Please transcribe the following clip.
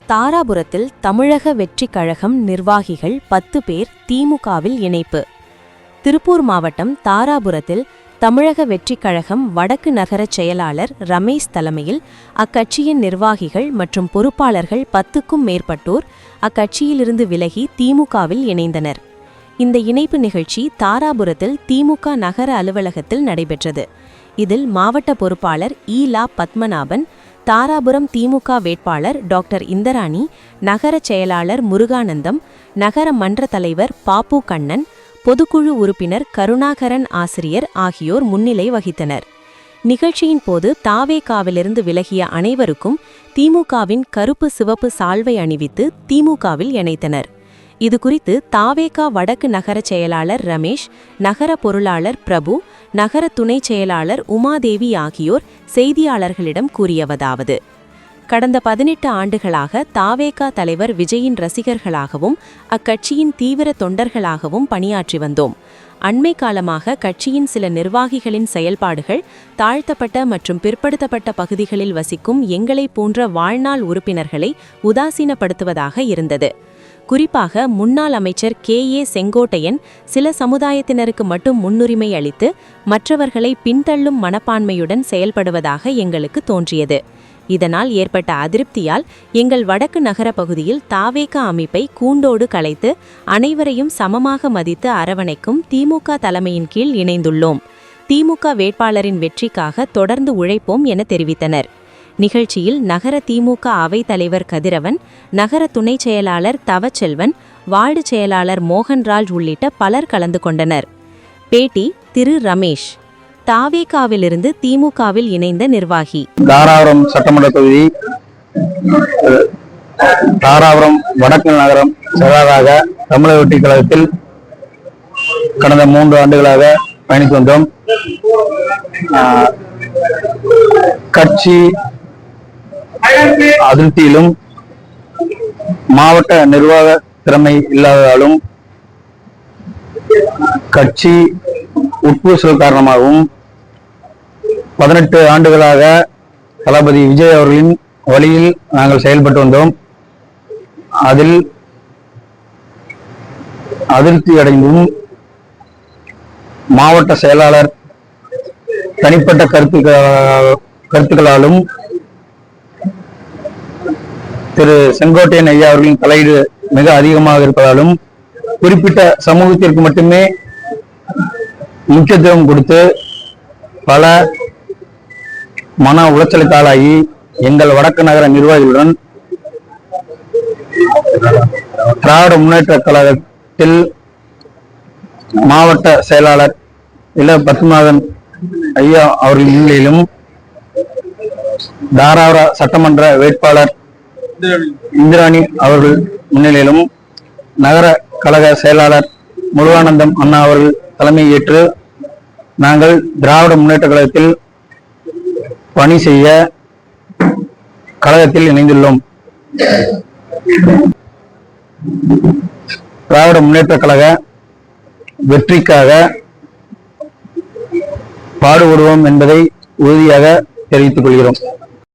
தாராபுரத்தில் தமிழக வெற்றிக் கழகம் நிர்வாகிகள் 10 பேர் திமுகவில் இணைப்பு. திருப்பூர் மாவட்டம் தாராபுரத்தில் தமிழக வெற்றிக் கழகம் வடக்கு நகர செயலாளர் ரமேஷ் தலைமையில் அக்கட்சியின் நிர்வாகிகள் மற்றும் பொறுப்பாளர்கள் 10க்கும் மேற்பட்டோர் அக்கட்சியிலிருந்து விலகி திமுகவில் இணைந்தனர். இந்த இணைப்பு நிகழ்ச்சி தாராபுரத்தில் திமுக நகர அலுவலகத்தில் நடைபெற்றது. இதில் மாவட்ட பொறுப்பாளர் ஈலா பத்மநாபன், தாராபுரம் திமுக வேட்பாளர் டாக்டர் இந்திராணி, நகர செயலாளர் முருகானந்தம், நகர மன்ற தலைவர் பாப்பு கண்ணன், பொதுக்குழு உறுப்பினர் கருணாகரன் ஆசிரியர் ஆகியோர் முன்னிலை வகித்தனர். நிகழ்ச்சியின் போது தாவேகாவிலிருந்து விலகிய அனைவருக்கும் திமுகவின் கருப்பு சிவப்பு சால்வை அணிவித்து திமுகவில் இணைத்தனர். இதுகுறித்து தாவேகா வடக்கு நகர செயலாளர் ரமேஷ், நகர பொருளாளர் பிரபு, நகர துணை செயலாளர் உமாதேவி ஆகியோர் செய்தியாளர்களிடம் கூறியதாவது: கடந்த 18 ஆண்டுகளாக தாவேகா தலைவர் விஜயின் ரசிகர்களாகவும் அக்கட்சியின் தீவிர தொண்டர்களாகவும் பணியாற்றி வந்தோம். அண்மை காலமாக கட்சியின் சில நிர்வாகிகளின் செயல்பாடுகள் தாழ்த்தப்பட்ட மற்றும் பிற்படுத்தப்பட்ட பகுதிகளில் வசிக்கும் எங்களை போன்ற வாழ்நாள் உறுப்பினர்களை உதாசீனப்படுத்துவதாக இருந்தது. குறிப்பாக முன்னாள் அமைச்சர் KA செங்கோட்டையன் சில சமுதாயத்தினருக்கு மட்டும் முன்னுரிமை அளித்து மற்றவர்களை பின்தள்ளும் மனப்பான்மையுடன் செயல்படுவதாக எங்களுக்கு தோன்றியது. இதனால் ஏற்பட்ட அதிருப்தியால் எங்கள் வடக்கு நகர பகுதியில் தாவேகா அமைப்பை கூண்டோடு கலைத்து அனைவரையும் சமமாக மதித்து அரவணைக்கும் திமுக தலைமையின் கீழ் இணைந்துள்ளோம். திமுக வேட்பாளரின் வெற்றிக்காக தொடர்ந்து உழைப்போம் என தெரிவித்தனர். நிகழ்ச்சியில் நகர திமுக அவைத் தலைவர் கதிரவன், நகர துணை செயலாளர் தவச்செல்வன், வார்டு செயலாளர் மோகன்ராஜ் உள்ளிட்ட பலர் கலந்து கொண்டனர். பேட்டி திரு ரமேஷ், தாவேகாவிலிருந்து திமுகவில் இணைந்த நிர்வாகி. தாராபுரம் சட்டமன்ற தொகுதி தாராபுரம் வடக்கு நகரம் செயலாளராக தமிழக வெற்றிக் கழகத்தில் கடந்த 3 ஆண்டுகளாக பயணித்து வந்தோம். கட்சி அதிருப்தியிலும் மாவட்ட நிர்வாக திறமை இல்லாததாலும் கட்சி உட்பூசல் காரணமாகவும் 18 ஆண்டுகளாக தளபதி விஜய் அவர்களின் வழியில் நாங்கள் செயல்பட்டு வந்தோம். அதில் அதிருப்தி அடைந்தும் மாவட்ட செயலாளர் தனிப்பட்ட கருத்துக்களாலும் திரு செங்கோட்டையன் ஐயா அவர்களின் தலையீடு மிக அதிகமாக இருப்பதாலும் குறிப்பிட்ட சமூகத்திற்கு மட்டுமே முக்கியத்துவம் கொடுத்து பல மன உளைச்சலுக்கு ஆளாகி எங்கள் வடக்கு நகர நிர்வாகிகளுடன் திராவிட முன்னேற்ற கழகத்தில் மாவட்ட செயலாளர் இல பத்மநாபன் ஐயா அவர்கள் முன்னிலையிலும் தாராபுர சட்டமன்ற வேட்பாளர் இந்திராணி அவர்கள் முன்னிலையிலும் நகர கழக செயலாளர் முருகானந்தம் அண்ணா அவர்கள் தலைமை ஏற்று நாங்கள் திராவிட முன்னேற்ற கழகத்தில் பணி செய்ய கழகத்தில் இணைந்துள்ளோம். திராவிட முன்னேற்ற கழக வெற்றிக்காக பாடுபடுவோம் என்பதை உறுதியாக தெரிவித்துக் கொள்கிறோம்.